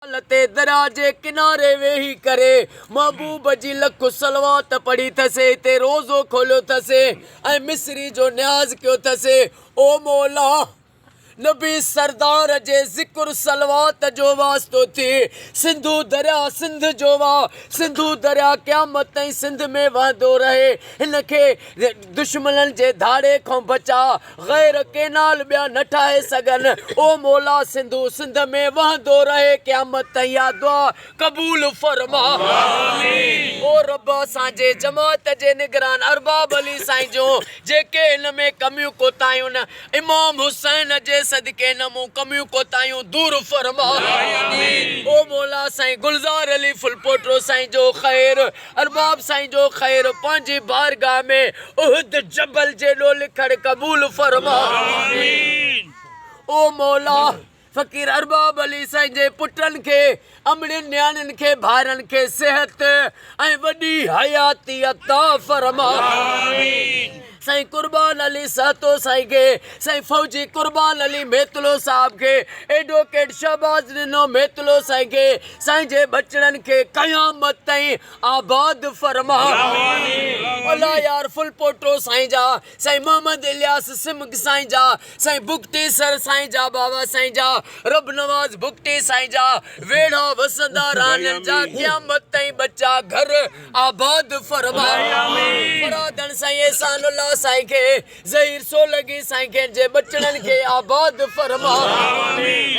लते दराजे किनारे वेही करे महबूब जी लख सलवात पढ़ी थसे ते रोज़ो खोलियो थसे ऐं मिस्री जो न्याज़ कयो थसे। ओ मौला नबी सरदार जे ज़िक्र सलवात जो वास्तो थी। सिंधु दरिया सिंध जो वा सिंधु दरिया क़यामत ताईं सिंध में वहंदो रहे। हिनखे दुश्मननि जे धाड़े खां बचा गैर केनाल ॿिया न ठाहे सघनि। ओ मौला सिंधु सिंध में वहंदो रहे क़यामत ताईं। या दुआ क़बूल फरमा। ओ रब असांजे जमात जे निगरान अरबाब अली साईं जो जेके हिन में कमियूं कोतायूं न इमाम हुसैन जे सदके नमू कमियूं कोतायूं दूर फरमा। ओ मौला साईं गुलजार अली फुलपोटो साईं जो खैर अरबाब साईं जो खैर पंहिंजी बारगाह में उहद जबल जेॾो लिखण क़बूल फरमा। ओ मौला फ़कीर अरबाब अली साईं जे पुटनि खे अमड़ियुनि न्याणियुनि खे भाइरनि खे सेहत ऐं वॾी हयाती अता फरमा। साईं कुर्बान अली सहतो साईं खे साईं फौजी कुर्बान अली मेतलो साहब खे एडवोकेट शहबाज ॾिनो मेतलो साईं खे साईं जे बचड़नि खे क़यामत ताईं आबाद फरमा। अला यार फुलपोटो साईं जा साईं मोहम्मद इलियास सिमग साईं जा साईं बुगटी सर साईं जा बाबा साईं जा रब नवाज बुगटी साईं जा वेड़ा वसंदा राननि जा क़यामत ताईं बच्चा घर आबाद फरमा। फरादन साईं एहसानुल्लाह साईं खे ज़हीर सोलगी साईं खे जे बचड़नि खे आबाद फरमा।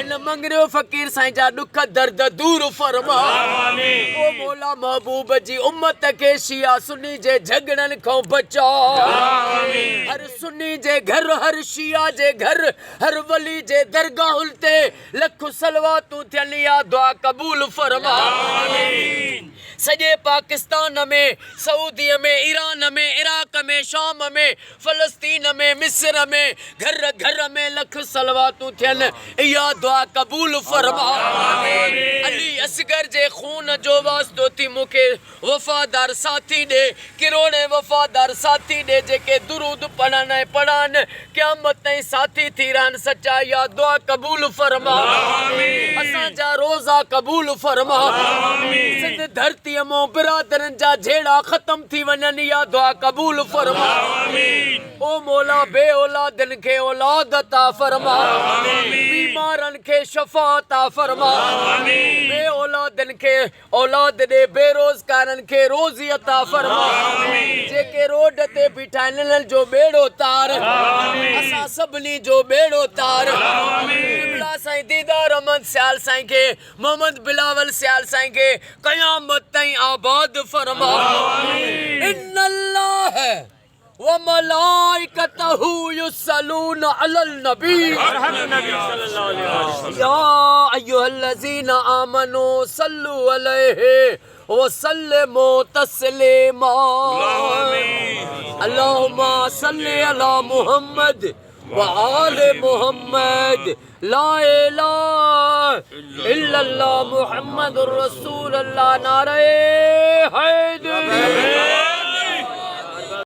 इन मंगरियो फ़कीर साईं जा दुख दर्द दूर फरमा। ओ मौला महबूब जी उम्मत खे शिया सुन्नी जे झगड़नि खां बचा। हर सुन्नी जे घर हर शिया जे घर हर वली जे दरगाहुल ते लख सलवातूं थियनि। या दुआ क़बूल फरमा। सॼे पाकिस्तान में सऊदीअ में ईरान में इराक में शाम में फ़लस्तीन में मिस्र में घर घर में लख सलवातूं थियनि। इहा दुआ क़बूल फरमा। अली असगर जे खून जो वास्तो थी मूंखे वफ़ादार साथी ॾे किरोड़े वफ़ादार साथी ॾे जेके दुरूद पढ़नि ऐं पढ़नि क़यामत ताईं साथी थी रहनि सचा। या दुआ क़बूल फरमा। असांजा रोज़ा क़बूल फरमा। सिंध धरतीअ मों बिरादरनि जा झेड़ा ख़त्म थी वञनि। या दुआ क़बूल फरमा। ओ मौला बे औलादनि खे औलाद अता फरमा। बीमारनि खे शफ़ा अता फरमा। बे औलादनि खे औलाद ॾे बेरोज़गारनि खे रोज़ी अता फरमा। जेके रोड ते बीठा आहिनि इन्हनि जो बेड़ो तार असां सभिनी जो बेड़ो तार। क़िबला साईं दीदार अहमद सियाल साईं खे मोहम्मद बिलावल सियाल साईं खे क़यामत ताईं आबाद फरमा। इन्नल्लाह व मलाइकतहु युसल्लून अलल नबी या अय्युहल्लज़ीना आमनू सल्लु अलैहि व सल्लिमू तस्लीमा। अल्लाहुम्मा सल्लि अला मुहम्मद व आले मुहम्मद। ला इलाहा इल्लल्लाह मुहम्मदुर रसूलुल्लाह। नारे हैदर।